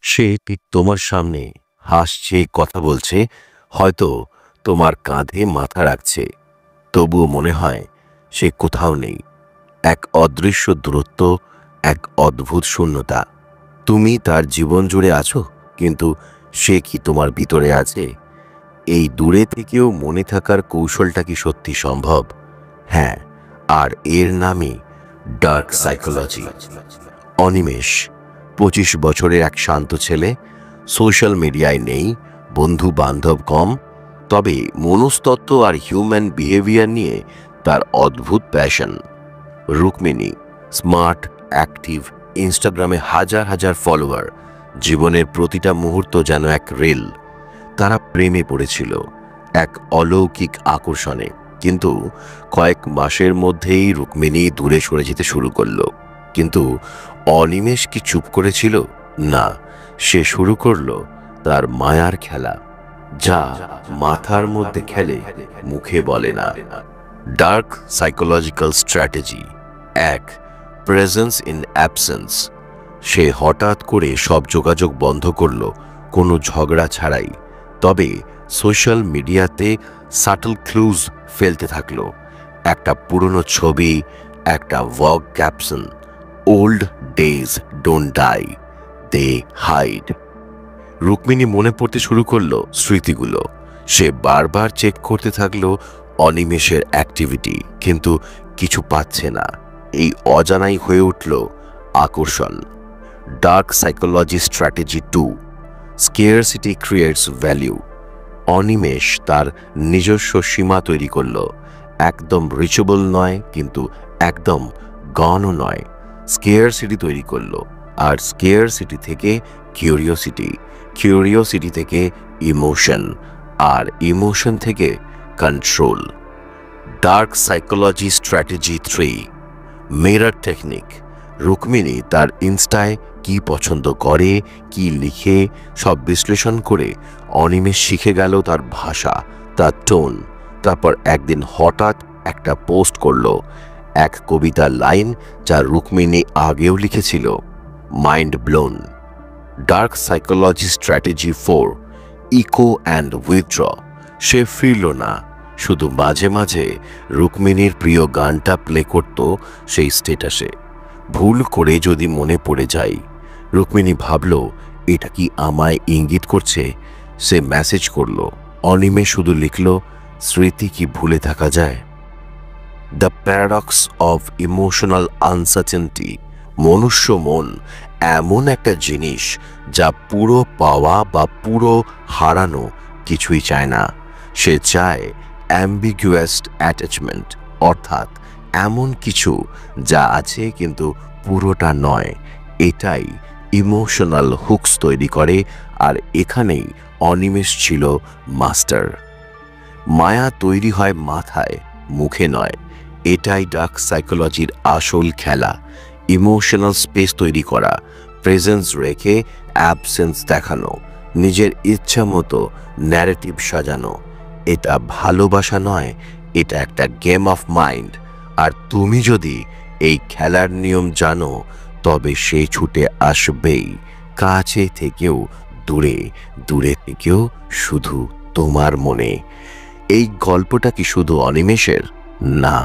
সে ঠিক তোমার সামনে হাসছে, কথা বলছে, হয়তো তোমার কাঁধে মাথা রাখছে, তবুও মনে হয় সে কোথাও নেই। এক অদৃশ্য দূরত্ব, এক অদ্ভুত শূন্যতা। তুমি তার জীবন জুড়ে আছো, কিন্তু সে কি তোমার ভিতরে আছে? এই দূরে থেকেও মনে থাকার কৌশলটা কি সত্যি সম্ভব? হ্যাঁ, আর এর নামই ডার্ক সাইকোলজি। অনিমেষ 25 বছরের এক শান্ত ছেলে, সোশ্যাল মিডিয়ায় নেই, বন্ধু বান্ধব কম, তবে মনস্তত্ত্ব আর হিউম্যান বিহেভিয়ার নিয়ে তার অদ্ভুত প্যাশন। রুক্মিণী স্মার্ট, অ্যাক্টিভ, ইনস্টাগ্রামে হাজার হাজার ফলোয়ার, জীবনের প্রতিটা মুহূর্ত যেন এক রিল। তারা প্রেমে পড়েছিল এক অলৌকিক আকর্ষণে, কিন্তু কয়েক মাসের মধ্যেই রুক্মিণী দূরে সরে যেতে শুরু করলো। কিন্তু অনিমেষ কি চুপ করেছিল? না, সে শুরু করলো তার মায়ার খেলা, যা মাথার মধ্যে খেলে, মুখে বলে না। Dark psychological strategy 1, presence in absence. সে হঠাৎ করে সব যোগাযোগ বন্ধ করল, কোনো ঝগড়া ছাড়াই। তবে সোশ্যাল মিডিয়াতে সাটল ক্লুজ ফেলতে থাকলো। একটা পুরনো ছবি, একটা vague caption, old days don't die, they hide. Rukmini মনে পড়তে শুরু করলো স্মৃতিগুলো। সে বারবার চেক করতে থাকলো অনিমেষের অ্যাক্টিভিটি, কিন্তু কিছু পাচ্ছে না। এই অজানাই হয়ে উঠল আকর্ষণ। Dark psychology strategy 2, scarcity creates value. Animesh তার নিজস্ব সীমা তৈরি করল। একদম রিচেবল নয়, কিন্তু একদম গণও নয়। স্কেয়ারসিটি তৈরি করলো, আর স্কেয়ারসিটি থেকে কিউরিওসিটি, কিউরিওসিটি থেকে ইমোশন, আর ইমোশন থেকে control. Dark psychology strategy 3, mirror technique. Rukmini তার ইনস্টায় কি পছন্দ করে, কি লিখে, সব বিশ্লেষণ করে অনিমেষ শিখে গেল তার ভাষা, তার টোন। তারপর একদিন হঠাৎ একটা পোস্ট করলো, এক কবিতার লাইন যা রুক্মিণী আগেও লিখেছিল। Mind blown. Dark psychology strategy 4, echo and withdraw. সে ফিরল না, শুধু মাঝে মাঝে রুক্মিণীর প্রিয় গানটা প্লে করত সেই স্ট্যাটাসে। ভুল করে যদি মনে পড়ে যায়, রুক্মিণী ভাবল এটা কি আমায় ইঙ্গিত করছে। সে মেসেজ করল, অনিমেষ শুধু লিখল, স্মৃতি কি ভুলে থাকা যায়? The paradox of emotional uncertainty. মনুষ্য মন এমন একটা জিনিস যা পুরো পাওয়া বা পুরো হারানো কিছুই চায় না। সে চায় অ্যাম্বিগুয়াস অ্যাটাচমেন্ট, অর্থাৎ এমন কিছু যা আছে কিন্তু পুরোটা নয়। এটাই ইমোশনাল হুকস তৈরি করে, আর এখানেই অনিমেষ ছিল মাস্টার। মায়া তৈরি হয় মাথায়, মুখে নয়। এটাই ডার্ক সাইকোলজির আসল খেলা। ইমোশনাল স্পেস তৈরি করা, প্রেজেন্স রেখে অ্যাবসেন্স দেখানো, নিজের ইচ্ছা মতো ন্যারেটিভ সাজানো। এটা ভালোবাসা নয়, এটা একটা গেম অফ মাইন্ড। আর তুমি যদি এই খেলার নিয়ম জানো, তবে সে ছুটে আসবেই, কাছে থেকেও দূরে, দূরে থেকেও শুধু তোমার মনে। এই গল্পটা কি শুধু অনিমেষের? না,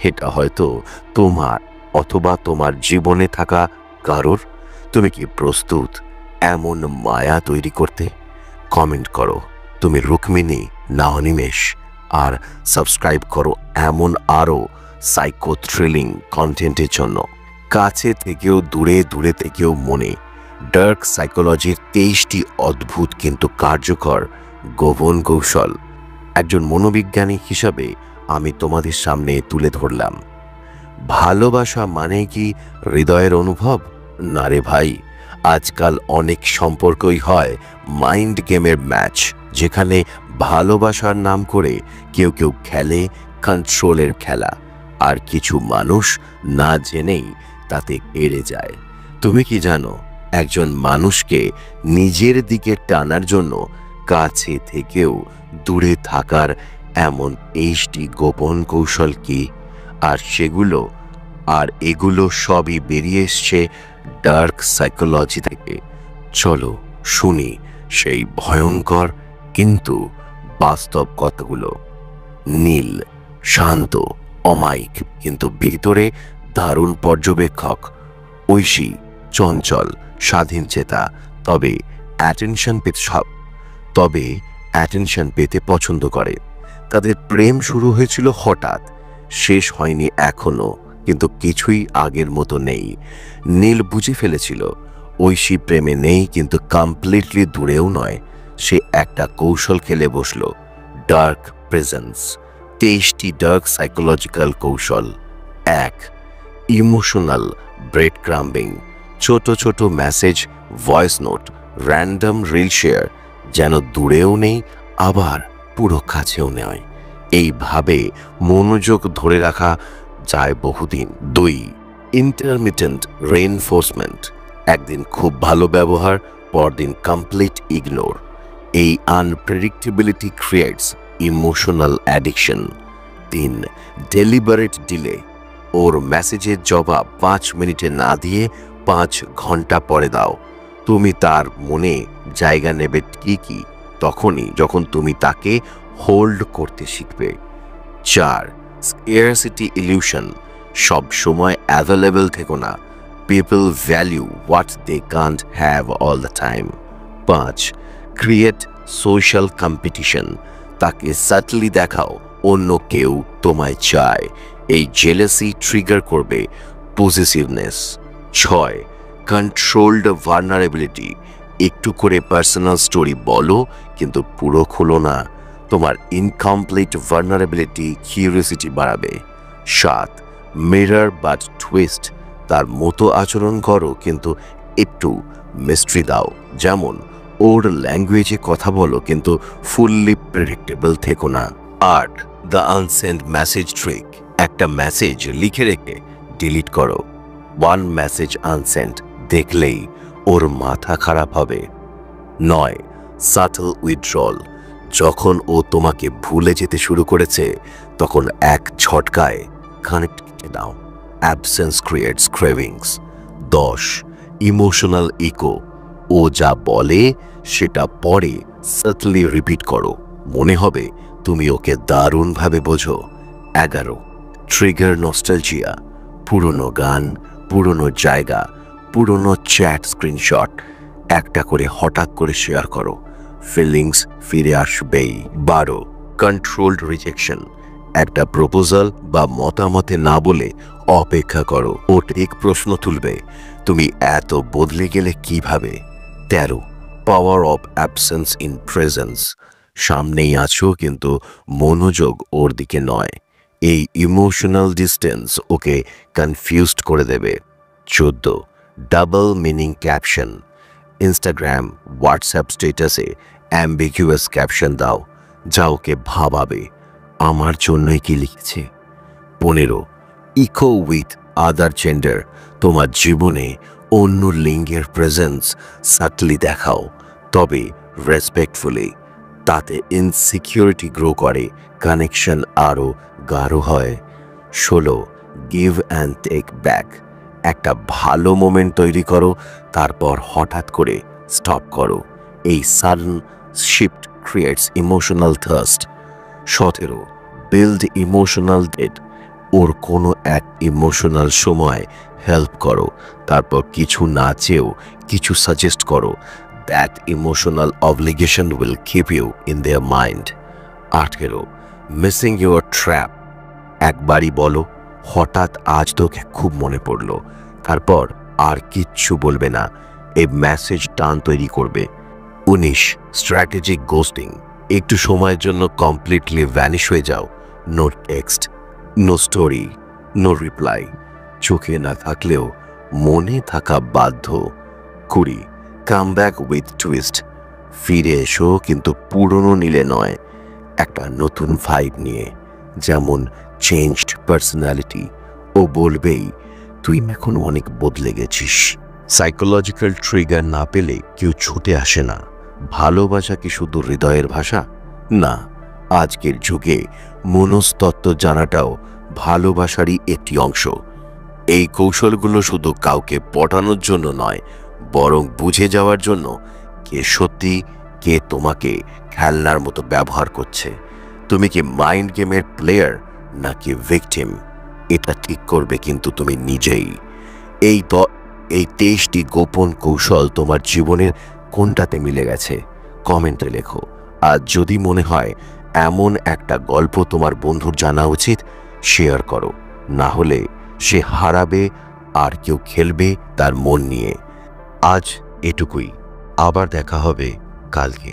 এটা হয়তো তোমার, অথবা তোমার জীবনে থাকা কারোর। তুমি কি প্রস্তুত এমন মায়া তৈরি করতে? কমেন্ট করো তুমি রুক্মিণী না অনিমেষ, আর সাবস্ক্রাইব করো এমন আরও সাইকো থ্রিলিং কন্টেন্টের জন্য। কাছে থেকেও দূরে, দূরে থেকেও মনে। ডার্ক সাইকোলজির 23টি অদ্ভুত কিন্তু কার্যকর গোপন কৌশল একজন মনোবিজ্ঞানী হিসাবে আমি তোমাদের সামনে তুলে ধরলাম। ভালোবাসা মানে কি হৃদয়ের অনুভব? না রে ভাই, আজকাল অনেক সম্পর্কই হয় মাইন্ড গেমের ম্যাচ, যেখানে ভালোবাসার নাম করে কেউ কেউ খেলে কন্ট্রোলের খেলা, আর কিছু মানুষ না জেনেই তাতে হেরে যায়। তুমি কি জানো একজন মানুষকে নিজের দিকে টানার জন্য কাছে থেকেও দূরে থাকার এমন 23টি গোপন কৌশল কি? আর এগুলো সবই বেরিয়ে এসছে ডার্ক সাইকোলজি থেকে। চলো শুনি সেই ভয়ঙ্কর কিন্তু বাস্তব কথাগুলো। নীল শান্ত, অমায়িক, কিন্তু ভিতরে দারুণ পর্যবেক্ষক। ঐশী চঞ্চল, স্বাধীন চেতা, তবে অ্যাটেনশন পেতে পছন্দ করে। তাদের প্রেম শুরু হয়েছিল হঠাৎ, শেষ হয়নি এখনো, কিন্তু কিছুই আগের মতো নেই। নীল বুঝে ফেলেছিল ঐশী প্রেমে নেই, কিন্তু কমপ্লিটলি দূরেও নয়। সে একটা কৌশল খেলে বসল, ডার্ক প্রেজেন্স। 23টি ডার্ক সাইকোলজিক্যাল কৌশল। 1. Emotional breadcrumbing. ছোট ছোট message, voice note, random reel share, যেন দূরেও নেই আবার পুরো কাছেও নয়। এইভাবে মনোযোগ ধরে রাখা যায় বহুদিন। 2. Intermittent reinforcement. একদিন খুব ভালো ব্যবহার, পরদিন কমপ্লিট ইগনোর। এই unpredictability creates emotional addiction. 3. Deliberate delay. ওর মেসেজের জবাব 5 মিনিটে না দিয়ে 5 ঘন্টা পরে দাও। তুমি তার মনে জায়গা নেবে কি তখনই যখন তুমি তাকে হোল্ড করতে শিখবে। 4. Scarcity illusion. সব সময় অ্যাভেলেবল থেকো না। People value what they can't have all the time. 5. Create social competition. তাকে সাটলি দেখাও অন্য কেউ তোমায় চায়। এই জেলাসি ট্রিগার করবে পজেসিভনেস। 6. Controlled vulnerability. একটু করে পার্সোনাল স্টোরি বলো, কিন্তু পুরো খোলো না। তোমার ইনকমপ্লিট ভালনারেবিলিটি কিউরিওসিটি বাড়াবে। 7. Mirror but twist. তার মতো আচরণ করো, কিন্তু একটু মিস্ট্রি দাও। যেমন ওর ল্যাঙ্গুয়েজে কথা বলো, কিন্তু ফুললি প্রেডিক্টেবল থেকো না। 8. The unsend message trick. একটা মেসেজ লিখে রেখে ডিলিট করো। 1 মেসেজ আনসেন্ড দেখলেই ওর মাথা খারাপ হবে। 9. Subtle withdrawal. যখন ও তোমাকে ভুলে যেতে শুরু করেছে, তখন এক ঝটকায় কানেক্ট দাও। Absence creates cravings. 10. Emotional echo. ও যা বলে সেটা পরে সাটলি রিপিট করো, মনে হবে তুমি ওকে দারুণভাবে বোঝো। 11. Trigger nostalgia. পুরনো গান, পুরনো জায়গা, পুরনো চ্যাট স্ক্রিনশট একটা করে হঠাৎ করে শেয়ার করো, ফিলিংস ফিরে আসবেই। 12. Controlled rejection. একটা প্রপোজাল বা মতামতে না বলে অপেক্ষা করো, ও ঠিক প্রশ্ন তুলবে, তুমি এত বদলে গেলে কিভাবে। 13. Power of absence in presence. সামনেই আছো, কিন্তু মনোযোগ ওর দিকে নয়। এই ইমোশনাল ডিস্টেন্স ওকে কনফিউজড করে দেবে। 14. Double meaning caption. Instagram, WhatsApp স্ট্যাটাসে অ্যাম্বিগুয়াস ক্যাপশন দাও, যা ওকে ভাবাবে আমার জন্যই কি লিখেছে। 15. Echo with other gender. তোমার জীবনে অন্য লিঙ্গের প্রেজেন্স সাটলি দেখাও, তবে রেসপেক্টফুলি। তাতে ইনসিকিউরিটি গ্রো করে, কানেকশন আরও গাঢ় হয়। 16. Give and take back. একটা ভালো মোমেন্ট তৈরি করো, তারপর হঠাৎ করে স্টপ করো। এই sudden shift creates emotional thirst. 17. Build emotional debt. ওর কোনো এক ইমোশনাল সময় হেল্প করো, তারপর কিছু না চেয়েও কিছু সাজেস্ট করো। That emotional obligation will keep you in their mind. 18. Missing your trap. একবারই বলো, হঠাৎ আজ তোকে খুব মনে পড়লো, তারপর আর কিচ্ছু বলবে না। এই মেসেজ টান তৈরি করবে। 19. Strategic ghosting. একটু সময়ের জন্য কমপ্লিটলি ভ্যানিশ হয়ে যাও। No text, no story, no reply. চোখে না থাকলেও মনে থাকা বাধ্য। 20. Come back with twist. ফিরে এসো, কিন্তু পুরনো নীলে নয়, একটা নতুন ভাইব নিয়ে, যেমন চেঞ্জড পার্সোনালিটি। ও বলবেই, তুই এখন অনেক বদলে গেছিস। সাইকোলজিক্যাল ট্রিগার না পেলে কেউ ছুটে আসে না। ভালোবাসা কি শুধু হৃদয়ের ভাষা? না, আজকের যুগে মনস্তত্ত্ব জানাটাও ভালোবাসারই একটি অংশ। এই কৌশলগুলো শুধু কাউকে পটানোর জন্য নয়, বরং বুঝে যাওয়ার জন্য কে সত্যি, কে তোমাকে খেলনার মতো ব্যবহার করছে। তুমি কি মাইন্ড গেমের প্লেয়ার নাকি ভিকটিম, এটা ঠিক করবে কিন্তু তুমি নিজেই। এই 23টি গোপন কৌশল তোমার জীবনের কোনটাতে মিলে গেছে কমেন্টে লেখো। আর যদি মনে হয় এমন একটা গল্প তোমার বন্ধুর জানা উচিত, শেয়ার করো। না হলে সে হারাবে আর কেউ খেলবে তার মন নিয়ে। আজ এটুকুই, আবার দেখা হবে কালকে।